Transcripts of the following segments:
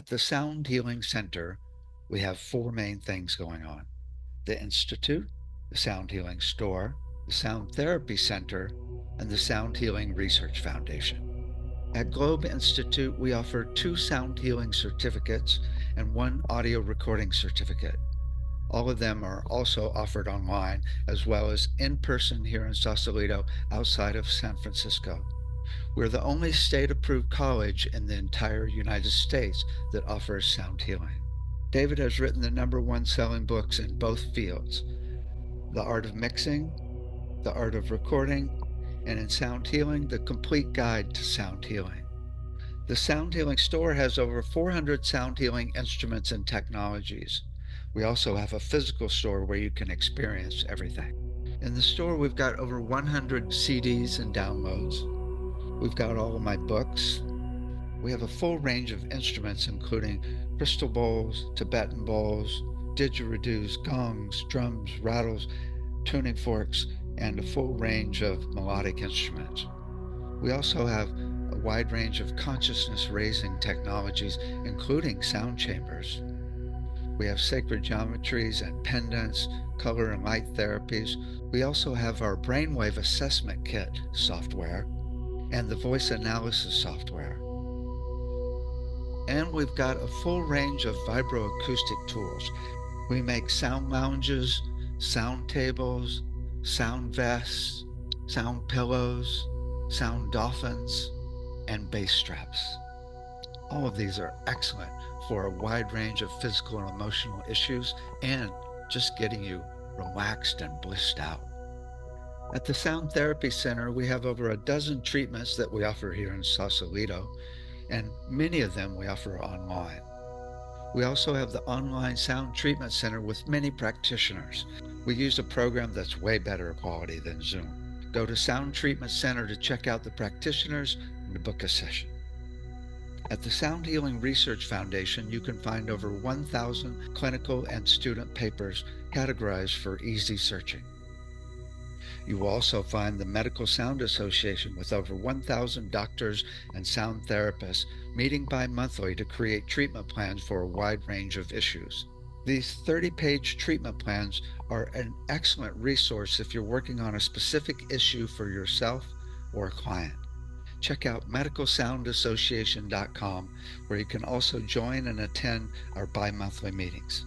At the Sound Healing Center, we have four main things going on: the Institute, the Sound Healing Store, the Sound Therapy Center, and the Sound Healing Research Foundation. At Globe Institute, we offer 2 sound healing certificates and 1 audio recording certificate. All of them are also offered online, as well as in person here in Sausalito outside of San Francisco. We're the only state-approved college in the entire United States that offers sound healing. David has written the #1 selling books in both fields: The Art of Mixing, The Art of Recording, and in Sound Healing, The Complete Guide to Sound Healing. The Sound Healing Store has over 400 sound healing instruments and technologies. We also have a physical store where you can experience everything. In the store, we've got over 100 CDs and downloads. We've got all of my books. We have a full range of instruments, including crystal bowls, Tibetan bowls, didgeridoos, gongs, drums, rattles, tuning forks, and a full range of melodic instruments. We also have a wide range of consciousness raising technologies, including sound chambers. We have sacred geometries and pendants, color and light therapies. We also have our brainwave assessment kit software and the voice analysis software. And we've got a full range of vibroacoustic tools. We make sound lounges, sound tables, sound vests, sound pillows, sound dolphins, and bass straps. All of these are excellent for a wide range of physical and emotional issues and just getting you relaxed and blissed out. At the Sound Therapy Center, we have over a dozen treatments that we offer here in Sausalito, and many of them we offer online. We also have the online sound treatment center with many practitioners. We use a program that's way better quality than Zoom. Go to Sound Treatment Center to check out the practitioners and to book a session. At the Sound Healing Research Foundation, you can find over 1,000 clinical and student papers categorized for easy searching. You will also find the Medical Sound Association with over 1,000 doctors and sound therapists meeting bi-monthly to create treatment plans for a wide range of issues. These 30-page treatment plans are an excellent resource if you're working on a specific issue for yourself or a client. Check out medicalsoundassociation.com, where you can also join and attend our bi-monthly meetings.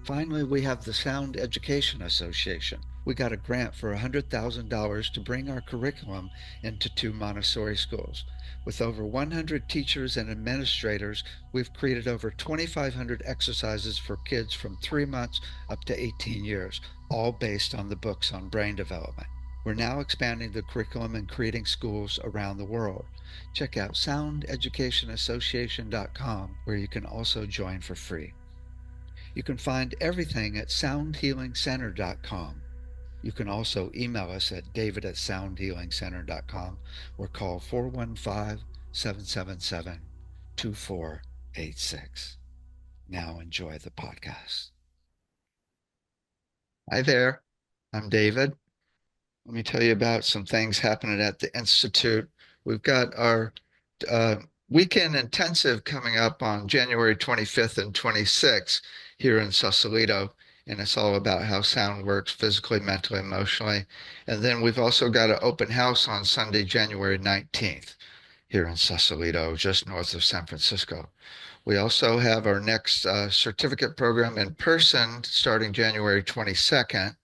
Finally, we have the Sound Education Association. We got a grant for $100,000 to bring our curriculum into 2 Montessori schools. With over 100 teachers and administrators, we've created over 2,500 exercises for kids from 3 months up to 18 years, all based on the books on brain development. We're now expanding the curriculum and creating schools around the world. Check out soundeducationassociation.com, where you can also join for free. You can find everything at soundhealingcenter.com. You can also email us at david@soundhealingcenter.com or call 415-777-2486. Now enjoy the podcast. Hi there, I'm David. Let me tell you about some things happening at the Institute. We've got our weekend intensive coming up on January 25th and 26th here in Sausalito. And it's all about how sound works physically, mentally, emotionally. And then we've also got an open house on Sunday, January 19th here in Sausalito, just north of San Francisco. We also have our next certificate program in person starting January 22nd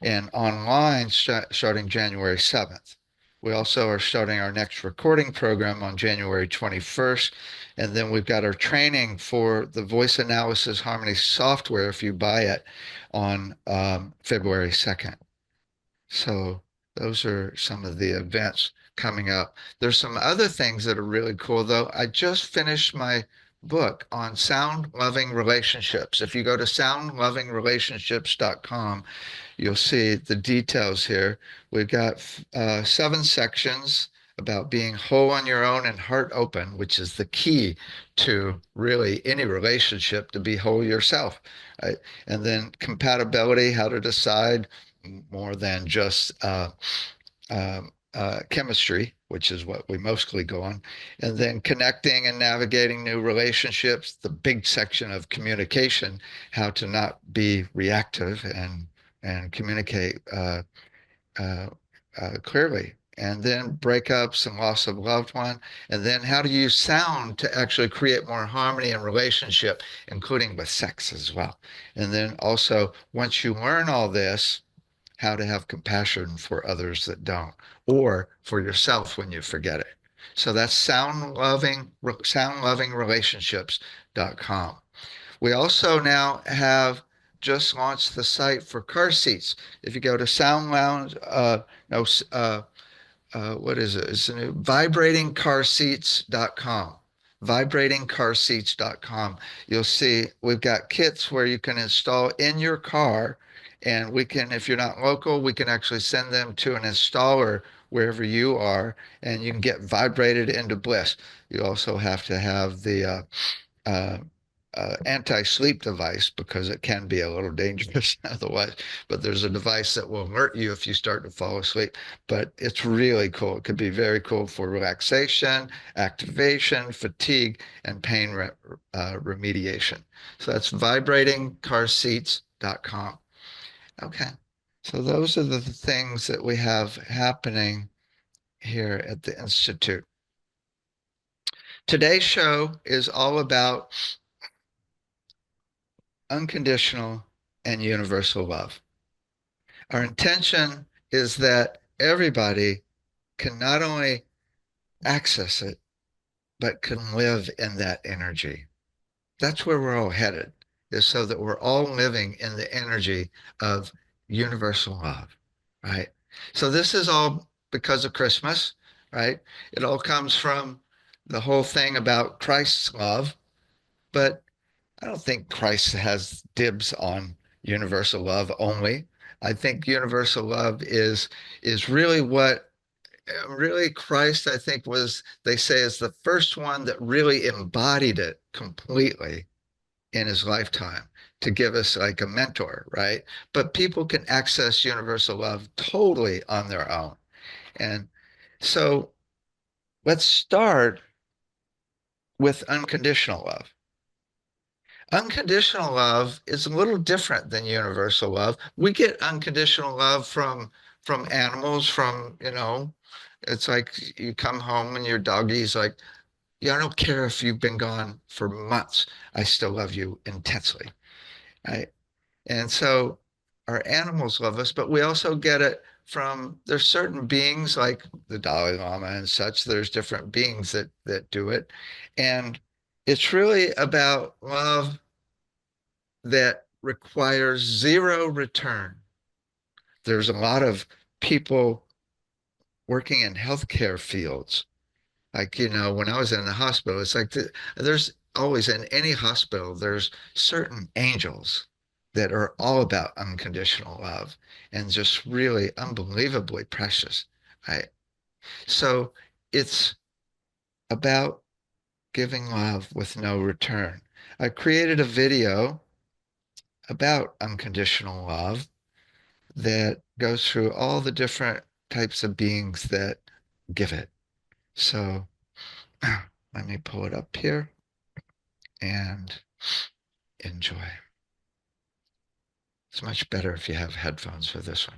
and online starting January 7th. We also are starting our next recording program on January 21st. And then we've got our training for the voice analysis harmony software, if you buy it, on February 2nd. So those are some of the events coming up. There's some other things that are really cool, though. I just finished my book on sound loving relationships. If you go to soundlovingrelationships.com, you'll see the details here. We've got 7 sections about being whole on your own and heart open, which is the key to really any relationship, to be whole yourself, right? And then compatibility, how to decide more than just chemistry, which is what we mostly go on. And then connecting and navigating new relationships, the big section of communication, how to not be reactive and communicate uh, clearly. And then breakups and loss of loved one. And then how to use sound to actually create more harmony in relationship, including with sex as well. And then also, once you learn all this, how to have compassion for others that don't, or for yourself when you forget it. So that's soundlovingrelationships.com. We also now have just launched the site for car seats. If you go to Sound Lounge, no, what is it? It's a new vibratingcarseats.com. Vibratingcarseats.com. You'll see we've got kits where you can install in your car, and we can, if you're not local, we can actually send them to an installer wherever you are, and you can get vibrated into bliss. You also have to have the uh, anti-sleep device because it can be a little dangerous otherwise. But there's a device that will alert you if you start to fall asleep. But it's really cool. It could be very cool for relaxation, activation, fatigue, and pain remediation. So that's vibratingcarseats.com. Okay. So those are the things that we have happening here at the Institute. Today's show is all about unconditional and universal love. Our intention is that everybody can not only access it, but can live in that energy. That's where we're all headed, is so that we're all living in the energy of universal love, right? So this is all because of Christmas, right? It all comes from the whole thing about Christ's love, but I don't think Christ has dibs on universal love only. I think universal love is really what really Christ, I think, was, they say, is the first one that really embodied it completely in his lifetime to give us like a mentor, right? But people can access universal love totally on their own. And so let's start with unconditional love. Unconditional love is a little different than universal love. We get unconditional love from animals, from, it's like you come home and your doggy's like, yeah, I don't care if you've been gone for months. I still love you intensely. Right? And so our animals love us, but we also get it from, there's certain beings like the Dalai Lama and such. There's different beings that do it. And it's really about love that requires zero return. There's a lot of people working in healthcare fields. Like, when I was in the hospital, it's like there's always, in any hospital, there's certain angels that are all about unconditional love and just really unbelievably precious. Right? So it's about giving love with no return. I created a video about unconditional love that goes through all the different types of beings that give it. So let me pull it up here and enjoy. It's much better if you have headphones for this one.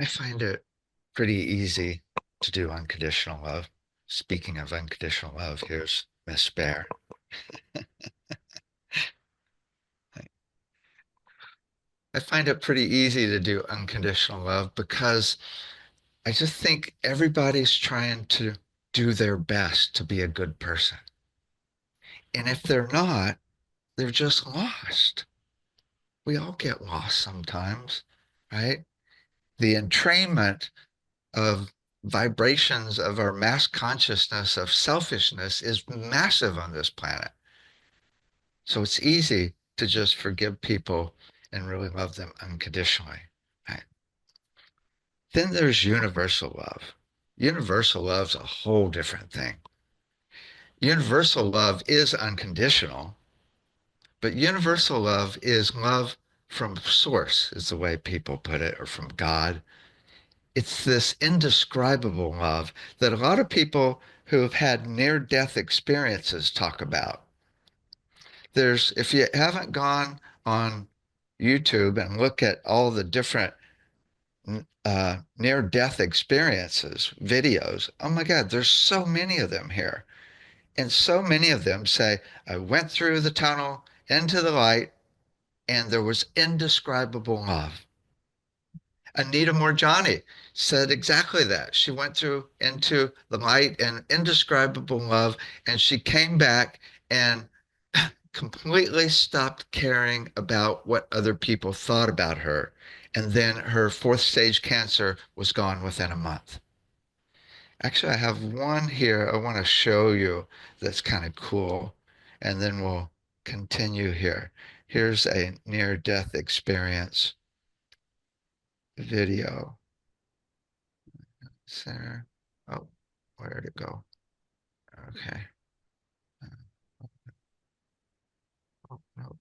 I find it pretty easy to do unconditional love. Speaking of unconditional love, here's Miss Bear. I find it pretty easy to do unconditional love because I just think everybody's trying to do their best to be a good person. And if they're not, they're just lost. We all get lost sometimes, right? The entrainment of vibrations of our mass consciousness of selfishness is massive on this planet. So it's easy to just forgive people and really love them unconditionally. Right? Then there's universal love. Universal love's a whole different thing. Universal love is unconditional, but universal love is love from source, is the way people put it, or from God. It's this indescribable love that a lot of people who have had near-death experiences talk about. If you haven't gone on YouTube and look at all the different near-death experiences, videos, oh my God, there's so many of them here. And so many of them say, I went through the tunnel into the light and there was indescribable love. Anita Morjani said exactly that. She went through into the light and indescribable love, and she came back and completely stopped caring about what other people thought about her. And then her fourth stage cancer was gone within a month. Actually, I have one here I want to show you that's kind of cool, and then we'll continue here. Here's a near-death experience video. Center. Oh, where did it go? Okay. Oh, no.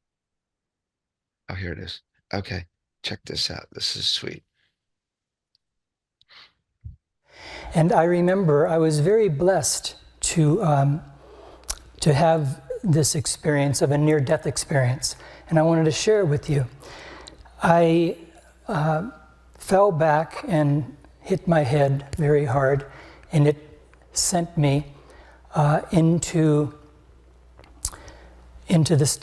Oh, here it is. Okay, check this out. This is sweet. And I remember I was very blessed to have this experience of a near-death experience, and I wanted to share it with you. I fell back and hit my head very hard, and it sent me into this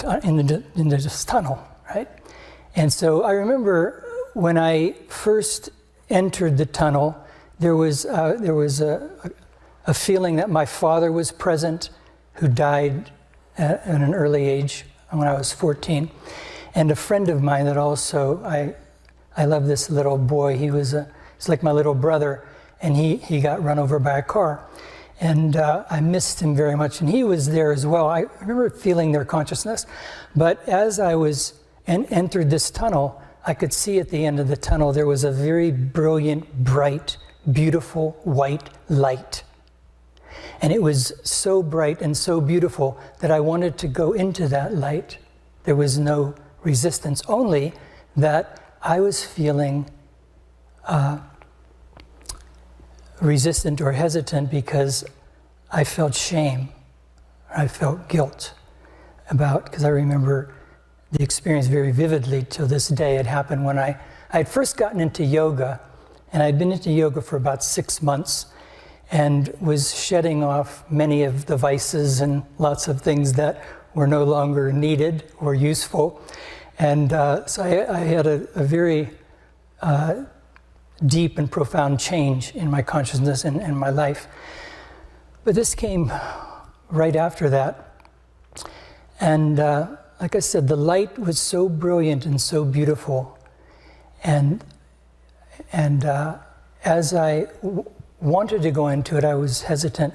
tunnel, right? And so I remember when I first entered the tunnel, there was a feeling that my father was present, who died at an early age when I was 14, and a friend of mine that also I love this little boy. He's like my little brother, and he got run over by a car, and I missed him very much, and he was there as well. I remember feeling their consciousness, but as I was entered this tunnel, I could see at the end of the tunnel there was a very brilliant, bright, beautiful white light. And it was so bright and so beautiful that I wanted to go into that light. There was no resistance, only that I was feeling resistant or hesitant because I felt shame. I felt guilt because I remember the experience very vividly till this day. It happened when I had first gotten into yoga, and I'd been into yoga for about 6 months and was shedding off many of the vices and lots of things that were no longer needed or useful. And so I had a very deep and profound change in my consciousness and my life. But this came right after that. And like I said, the light was so brilliant and so beautiful. And as I wanted to go into it, I was hesitant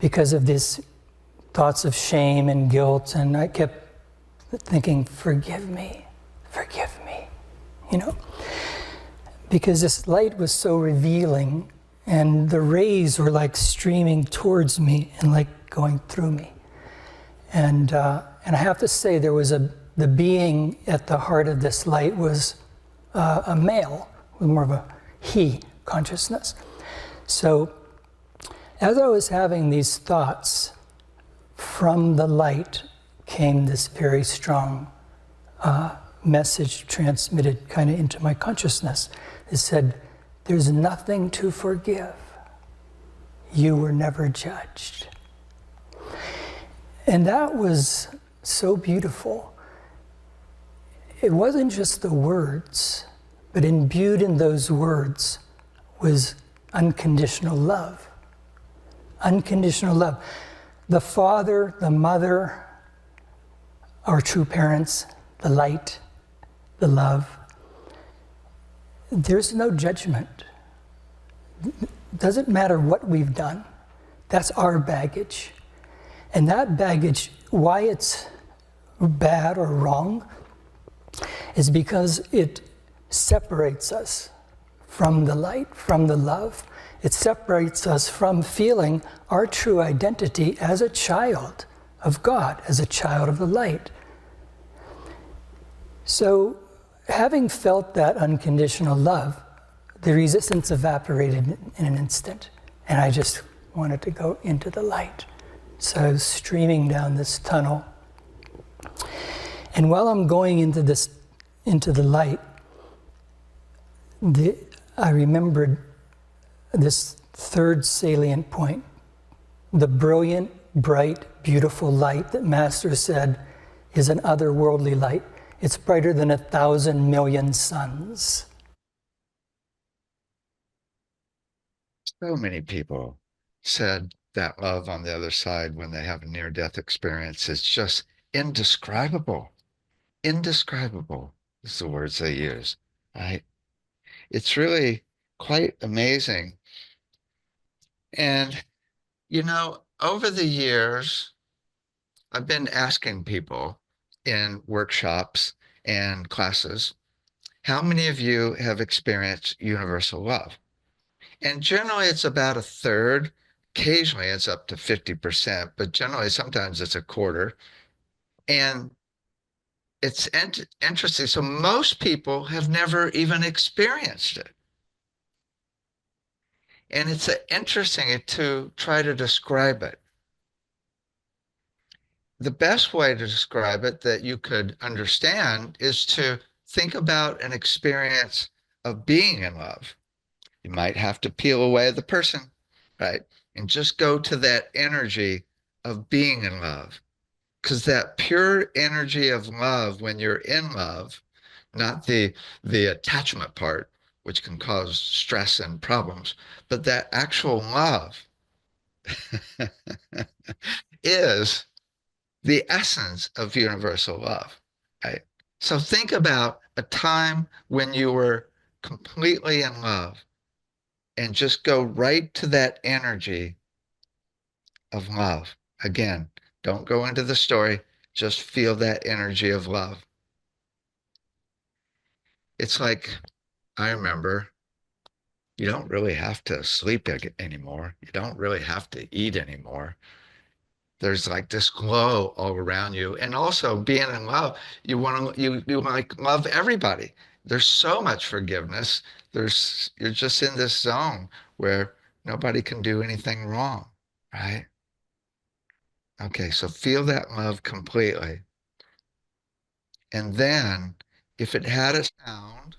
because of these thoughts of shame and guilt, and I kept thinking, forgive me, you know? Because this light was so revealing, and the rays were like streaming towards me and like going through me. And I have to say, the being at the heart of this light was a male, with more of a he consciousness. So as I was having these thoughts, from the light came this very strong message transmitted kind of into my consciousness. It said, There's nothing to forgive. You were never judged. And that was so beautiful. It wasn't just the words, but imbued in those words was unconditional love. Unconditional love. The father, the mother, our true parents, the light, the love. There's no judgment. Doesn't matter what we've done. That's our baggage. And that baggage, why it's bad or wrong, is because it separates us from the light, from the love. It separates us from feeling our true identity as a child of God, as a child of the light. So, having felt that unconditional love, the resistance evaporated in an instant, and I just wanted to go into the light. So I was streaming down this tunnel. And while I'm going into the light, I remembered this third salient point, the brilliant, bright, beautiful light that Master said is an otherworldly light. It's brighter than 1,000 million suns. So many people said that love on the other side when they have a near-death experience is just indescribable. Indescribable is the words they use, right? It's really quite amazing. And, over the years, I've been asking people in workshops and classes, how many of you have experienced universal love? And generally it's about a third. Occasionally it's up to 50%, but generally sometimes it's a quarter. And it's interesting. So most people have never even experienced it. And it's interesting to try to describe it. The best way to describe it that you could understand is to think about an experience of being in love. You might have to peel away the person, right? And just go to that energy of being in love. Because that pure energy of love, when you're in love, not the attachment part, which can cause stress and problems, but that actual love is the essence of universal love, right? So think about a time when you were completely in love and just go right to that energy of love. Again, don't go into the story, just feel that energy of love. It's like, I remember, you don't really have to sleep anymore. You don't really have to eat anymore. There's like this glow all around you. And also being in love, you like love everybody. There's so much forgiveness. You're just in this zone where nobody can do anything wrong, right? Okay, so feel that love completely. And then if it had a sound,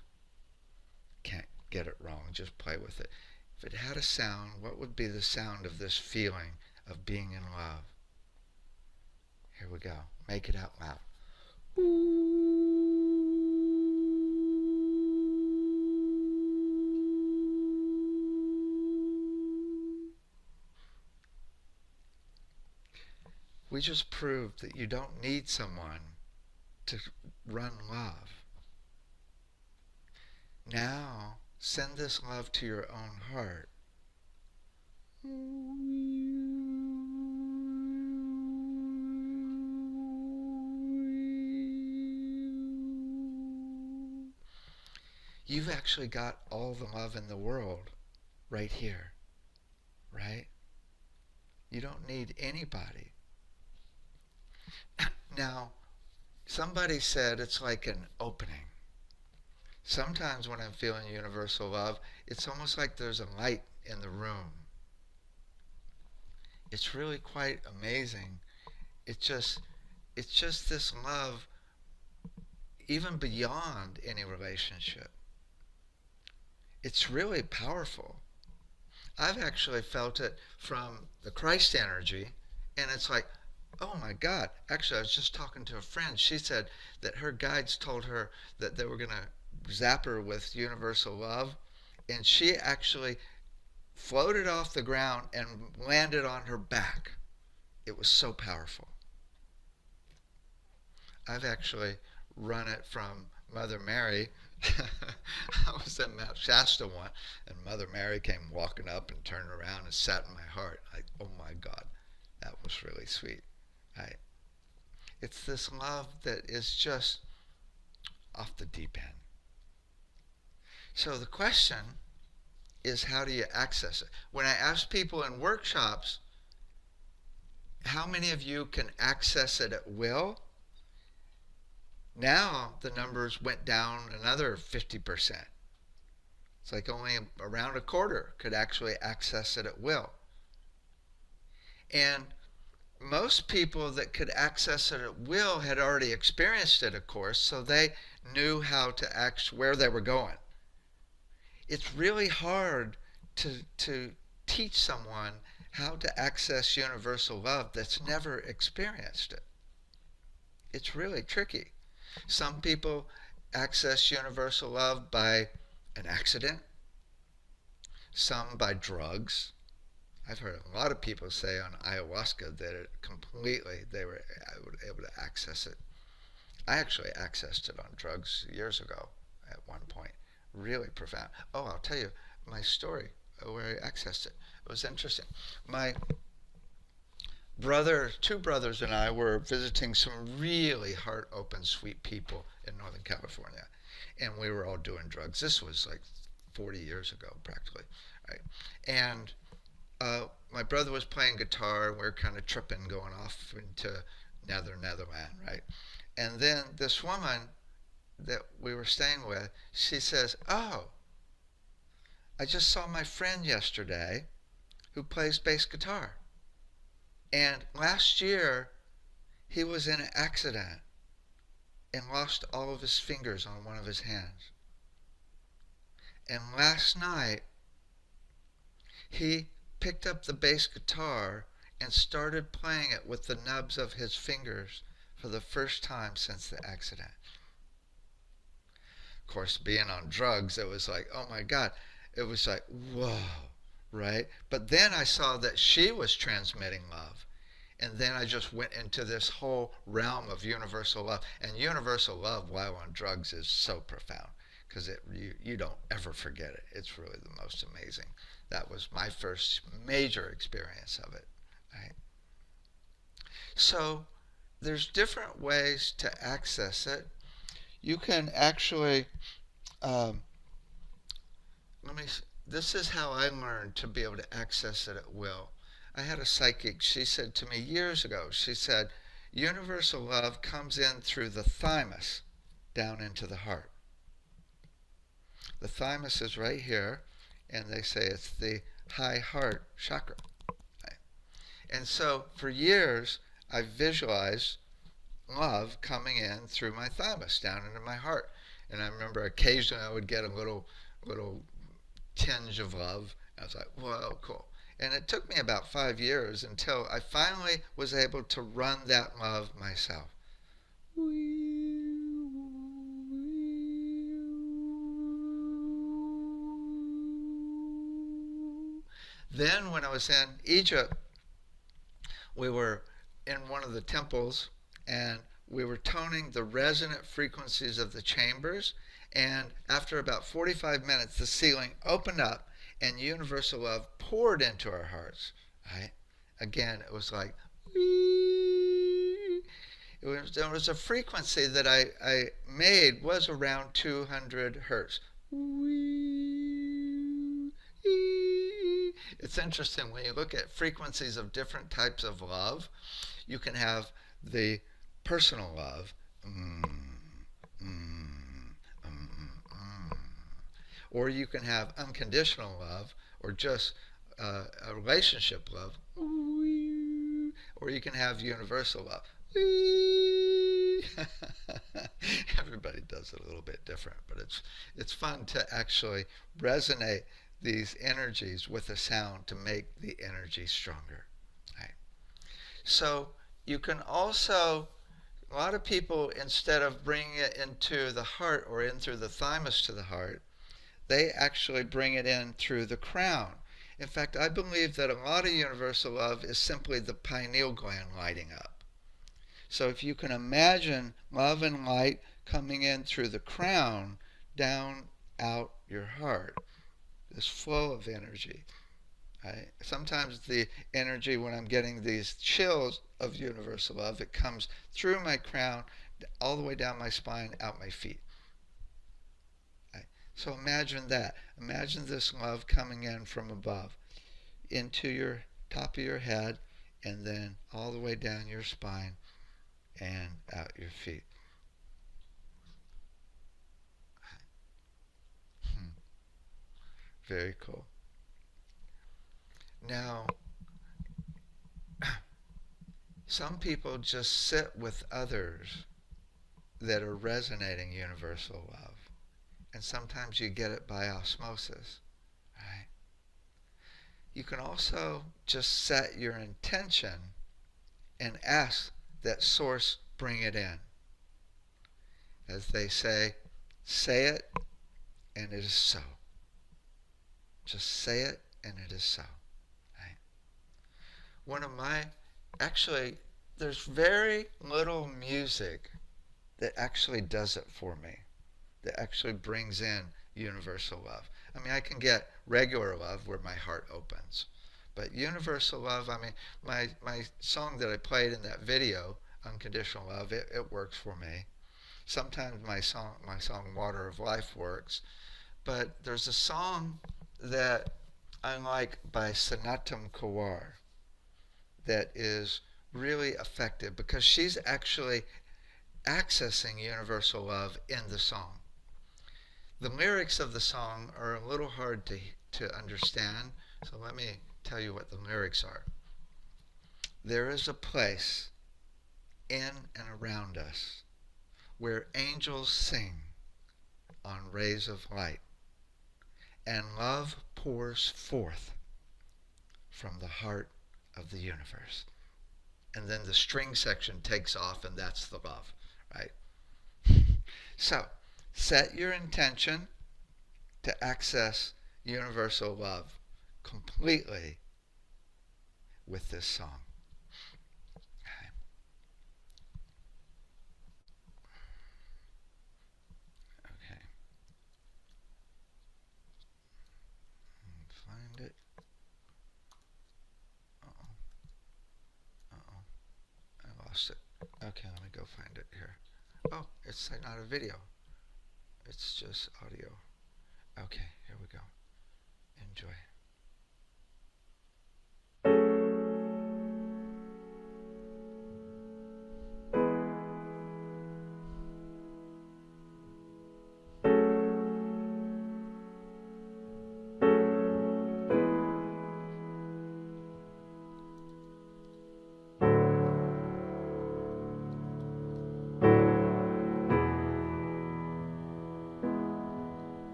can't get it wrong, just play with it. If it had a sound, what would be the sound of this feeling of being in love? Here we go. Make it out loud. We just proved that you don't need someone to run love. Now, send this love to your own heart. You've actually got all the love in the world right here, right? You don't need anybody. Now, somebody said it's like an opening. Sometimes when I'm feeling universal love, it's almost like there's a light in the room. It's really quite amazing. It's just this love even beyond any relationship. It's really powerful. I've actually felt it from the Christ energy, and it's like, oh my God. Actually, I was just talking to a friend. She said that her guides told her that they were going to zap her with universal love, and she actually floated off the ground and landed on her back. It was so powerful. I've actually run it from Mother Mary. I was at Mount Shasta once, and Mother Mary came walking up and turned around and sat in my heart. Like, oh my God, that was really sweet. I, it's this love that is just off the deep end. So the question is, how do you access it? When I ask people in workshops, how many of you can access it at will? Now the numbers went down another 50%. It's like only around a quarter could actually access it at will. And most people that could access it at will had already experienced it, of course, so they knew how to act, where they were going. It's really hard to teach someone how to access universal love that's never experienced it. It's really tricky. Some people access universal love by an accident, some by drugs. I've heard a lot of people say on ayahuasca that they were able to access it. I actually accessed it on drugs years ago at one point. Really profound. Oh, I'll tell you my story where I accessed it. It was interesting. My two brothers and I were visiting some really heart open, sweet people in Northern California. And we were all doing drugs. This was like 40 years ago, practically. Right? And my brother was playing guitar, and we were kind of tripping, going off into Netherland, right? And then this woman that we were staying with, she says, "Oh, I just saw my friend yesterday who plays bass guitar. And last year, he was in an accident and lost all of his fingers on one of his hands. And last night, he picked up the bass guitar and started playing it with the nubs of his fingers for the first time since the accident." Of course, being on drugs, it was like, oh my God. It was like, whoa, right? But then I saw that she was transmitting love. And then I just went into this whole realm of universal love. And universal love while on drugs is so profound because you don't ever forget it. It's really the most amazing. That was my first major experience of it. Right? So there's different ways to access it. You can actually, um, let me, this is how I learned to be able to access it at will. I had a psychic, she said to me years ago, she said, universal love comes in through the thymus down into the heart. The thymus is right here, and they say it's the high heart chakra. And so for years, I visualized love coming in through my thymus down into my heart. And I remember occasionally I would get a little tinge of love. I was like, whoa, cool. And it took me about 5 years until I finally was able to run that love myself. Then when I was in Egypt, we were in one of the temples, and we were toning the resonant frequencies of the chambers. And after about 45 minutes, the ceiling opened up and universal love poured into our hearts. Right? Again, it was like, there was a frequency that I made was around 200 hertz. It's interesting when you look at frequencies of different types of love. You can have the personal love, or you can have unconditional love, or just a relationship love, or you can have universal love. Everybody does it a little bit different, but it's fun to actually resonate these energies with a sound to make the energy stronger. Right? So you can also, a lot of people, instead of bringing it into the heart or in through the thymus to the heart, they actually bring it in through the crown. In fact, I believe that a lot of universal love is simply the pineal gland lighting up. So if you can imagine love and light coming in through the crown, down out your heart, this flow of energy. Right? Sometimes the energy, when I'm getting these chills of universal love, it comes through my crown, all the way down my spine, out my feet. Right? So imagine that. Imagine this love coming in from above, into your top of your head, and then all the way down your spine and out your feet. Very cool. Now, some people just sit with others that are resonating universal love. And sometimes you get it by osmosis. Right? You can also just set your intention and ask that source bring it in. As they say it and it is so. Just say it and it is so. Right? One of my, actually, there's very little music that actually does it for me, that actually brings in universal love. I mean, I can get regular love where my heart opens. But universal love, I mean, my song that I played in that video, Unconditional Love, it works for me. Sometimes my song Water of Life works. But there's a song that I like by Sanatam Kawar that is really effective because she's actually accessing universal love in the song. The lyrics of the song are a little hard to understand, so let me tell you what the lyrics are. There is a place in and around us where angels sing on rays of light, and love pours forth from the heart of the universe. And then the string section takes off, and that's the love, right? So, set your intention to access universal love completely with this song. Okay. Okay. Find it. Uh-oh. Uh-oh. I lost it. Okay, let me go find it here. Oh, it's not a video. It's just audio. Okay, here we go. Enjoy.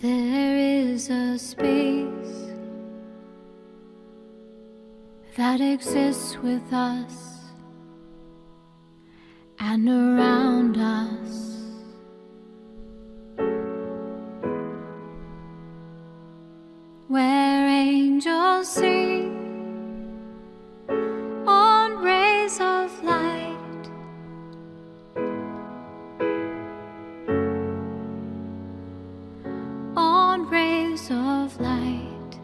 There is a space that exists with us and around us, where angels sing on rays of light. Rays of light,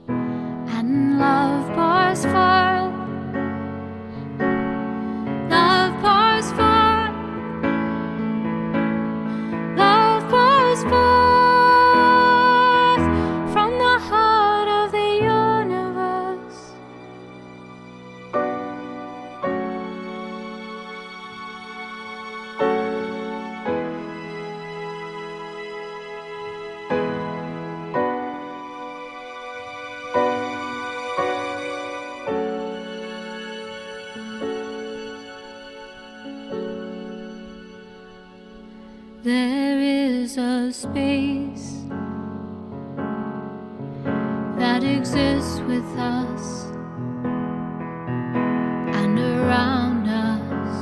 and love pours forth, love pours forth, love pours forth from the heart of the universe. is a space that exists with us and around us,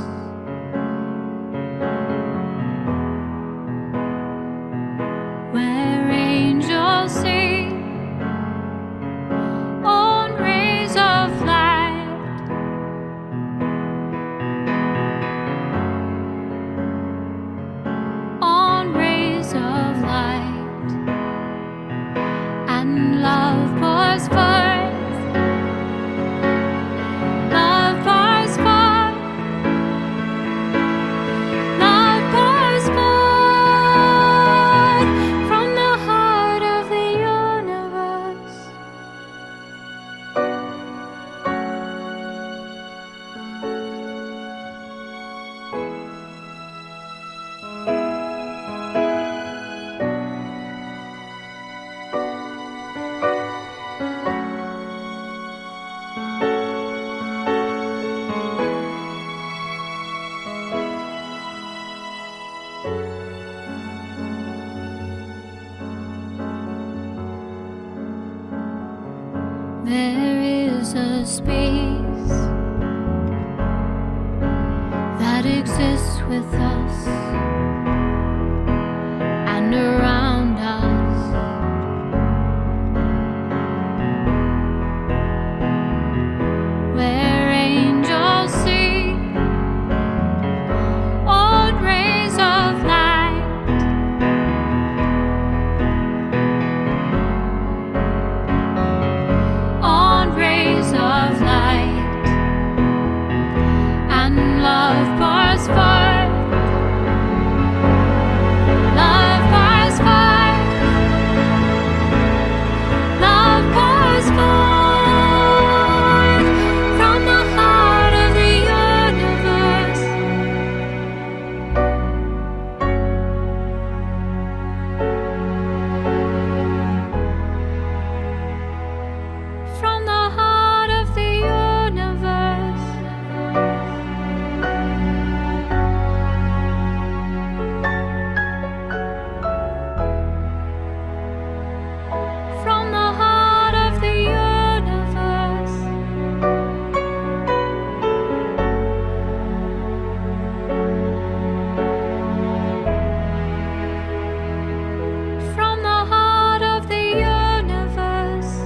where angels sing on rays of light, on rays of light, and love pours forth, love pours forth, love pours forth from the heart of the universe. There is a space that exists with us and around us, where angels sing on rays of light, on rays of light, and love pours forth, love pours forth, love pours forth from the heart of the universe. From the heart of the universe. From the heart of the universe. From the heart of the universe.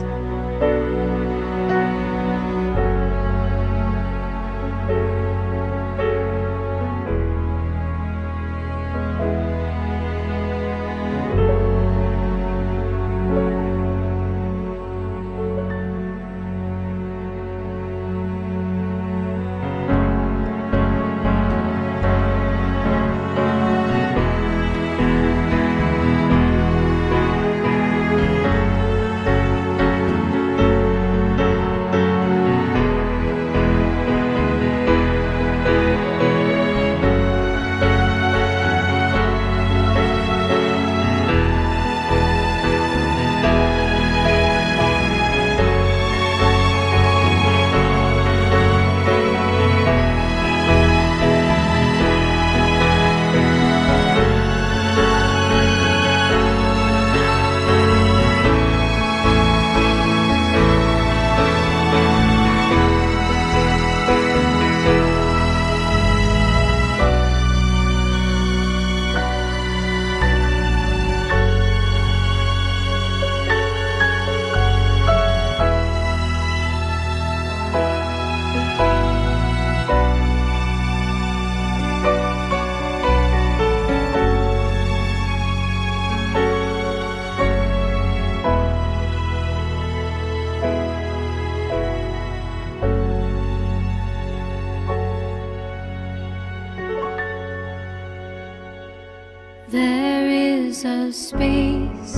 There is a space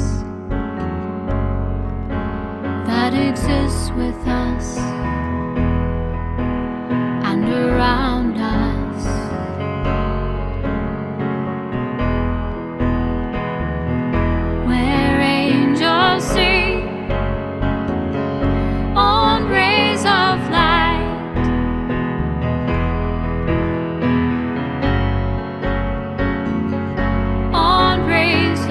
that exists with us and around us, where angels sing on rays of light, on rays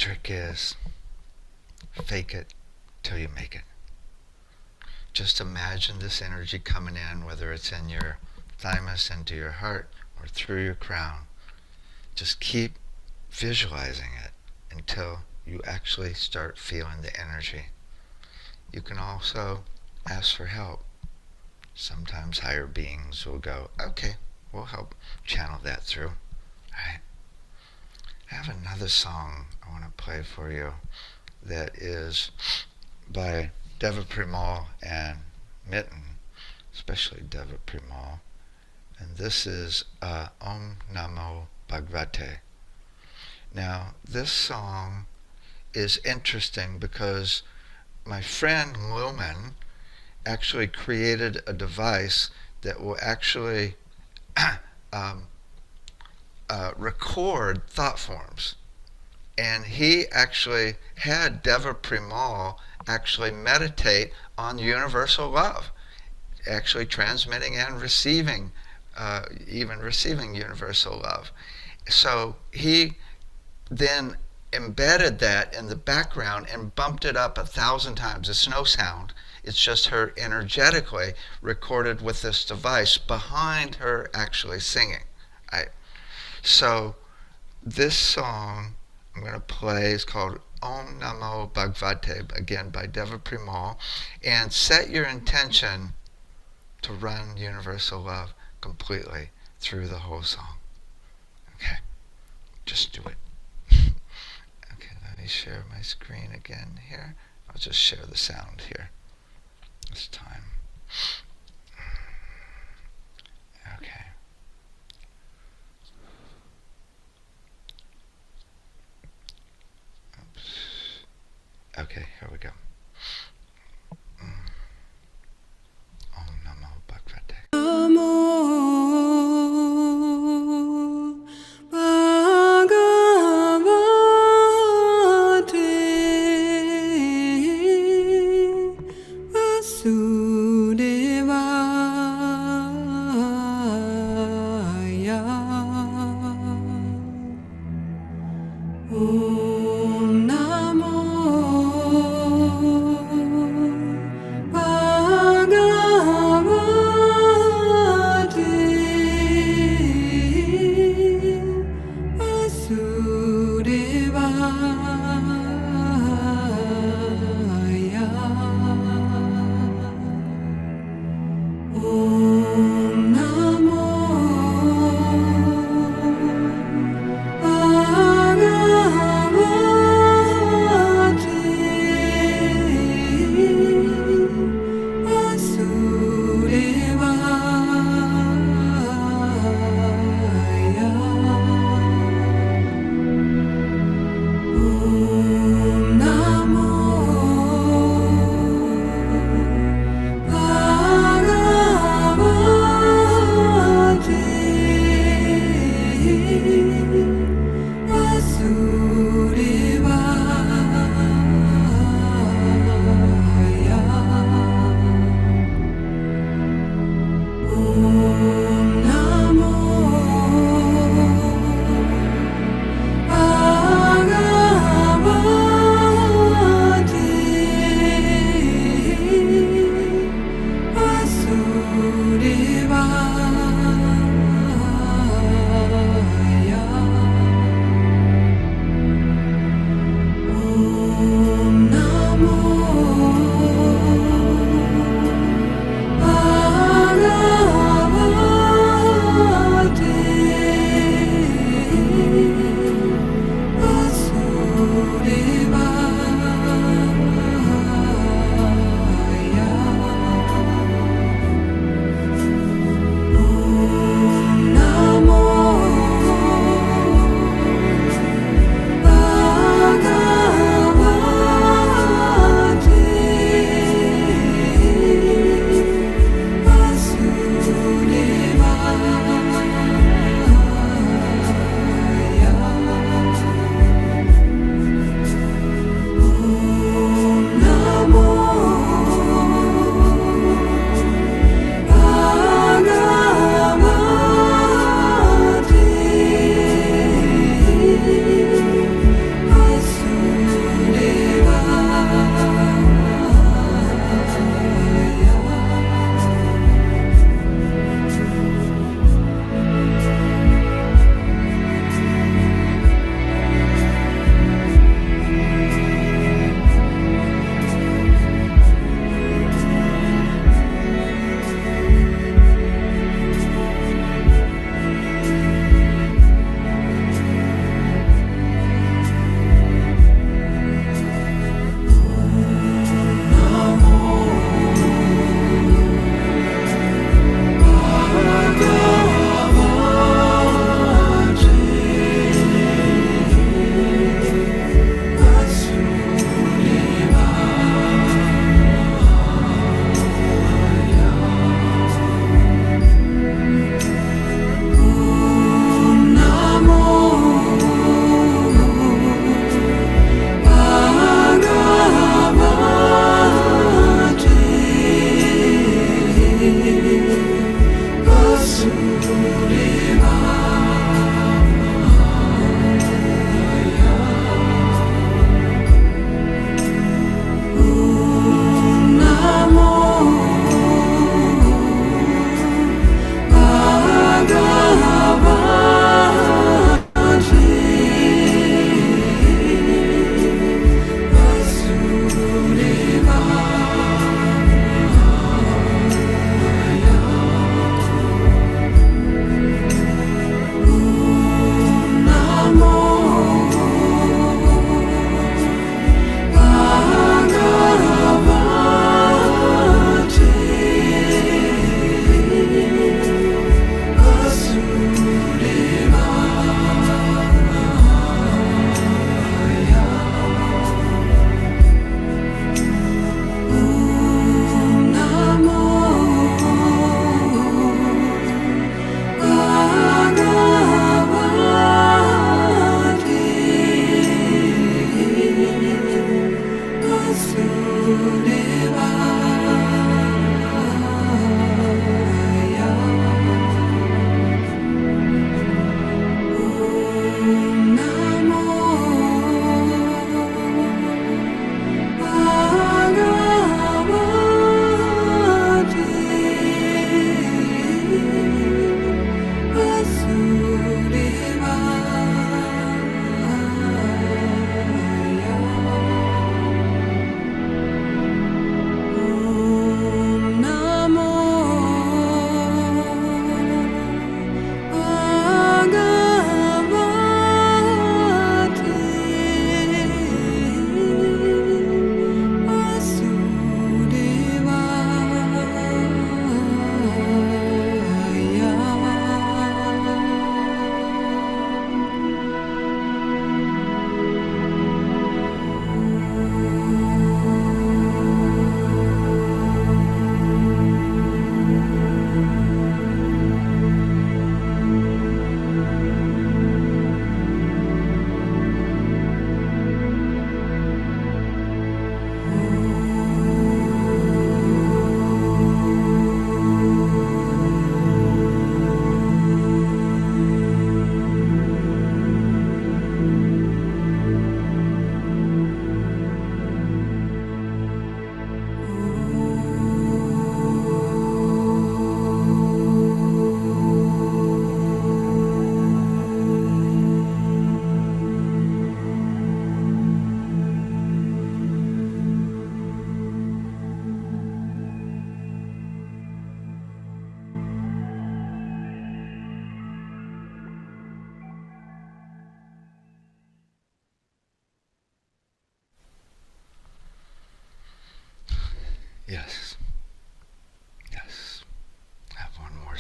trick is fake it till you make it. Just imagine this energy coming in, whether it's in your thymus, into your heart, or through your crown. Just keep visualizing it until you actually start feeling the energy. You can also ask for help. Sometimes higher beings will go, okay, we'll help channel that through. All right. I have another song I want to play for you that is by David Primal and Mitten, especially David Primal. And this is Om Namo Bhagavate. Now, this song is interesting because my friend Lumen actually created a device that will actually record thought forms. And he actually had Deva Primal actually meditate on universal love, actually transmitting and receiving, even receiving universal love. So he then embedded that in the background and bumped it up 1,000 times. It's no sound. It's just her energetically recorded with this device behind her actually singing. Right? So this song I'm going to play is called Om Namo Bhagavate, again by Deva Primal, and set your intention to run universal love completely through the whole song. Okay, just do it. Okay, let me share my screen again here. I'll just share the sound here this time. Okay. Oops. Okay, here we go. Om Namo Bhagavate. Om Namo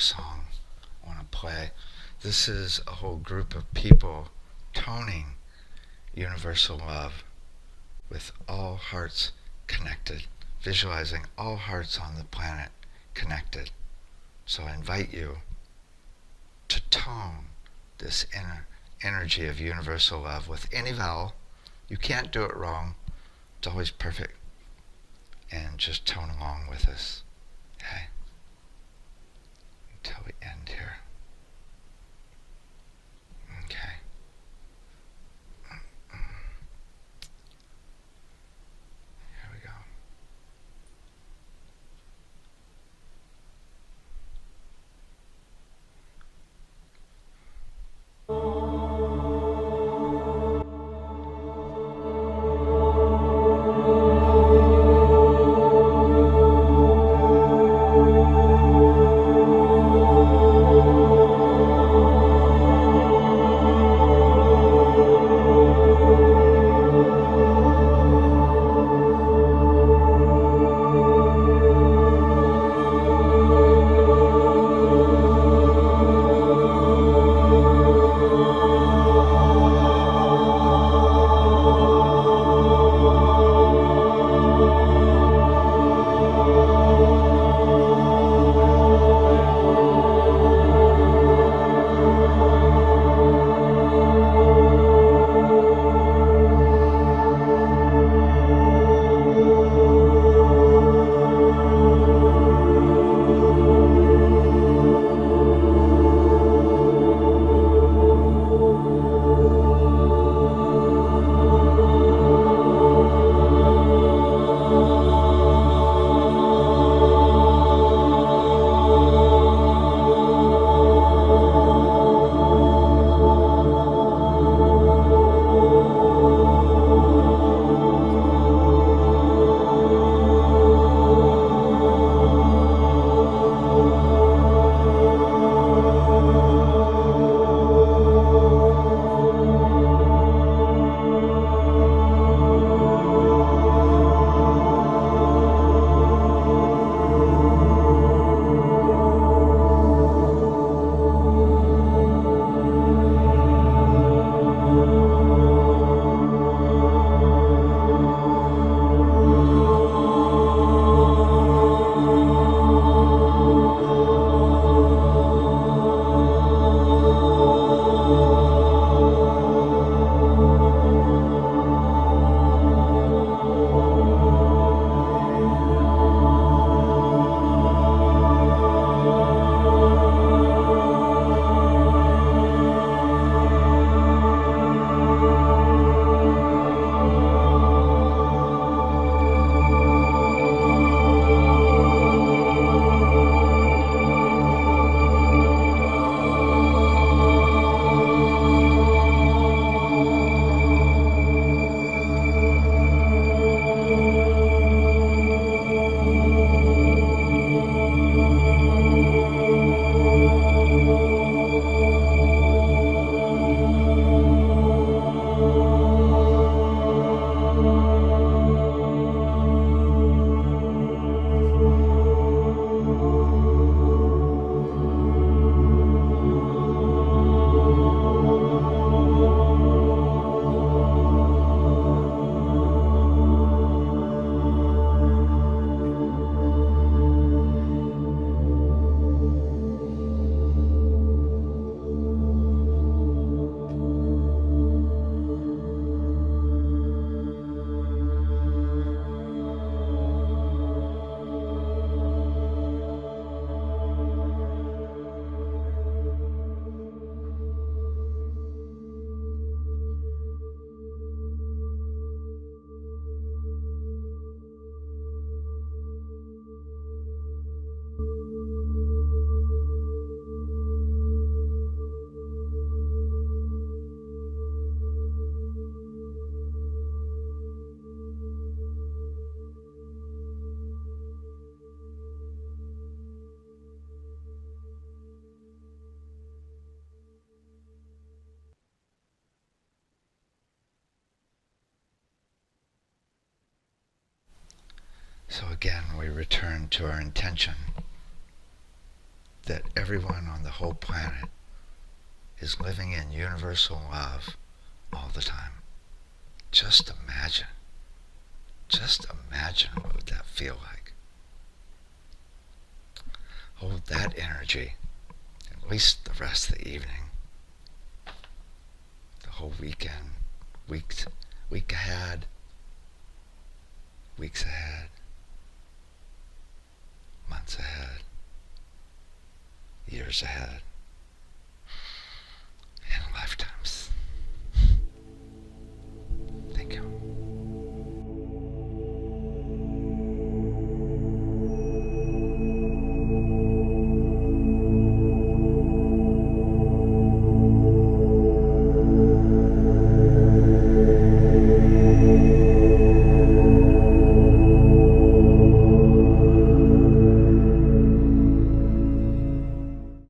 song I want to play. This is a whole group of people toning universal love with all hearts connected, visualizing all hearts on the planet connected. So I invite you to tone this inner energy of universal love with any vowel. You can't do it wrong. It's always perfect. And just tone along with us. Okay? Until we end here. Okay. Here we go. So again, we return to our intention. that everyone on the whole planet is living in universal love all the time. Just imagine. Just imagine what would that feel like. Hold that energy at least the rest of the evening, the whole weekend, week ahead, weeks ahead, months ahead, years ahead.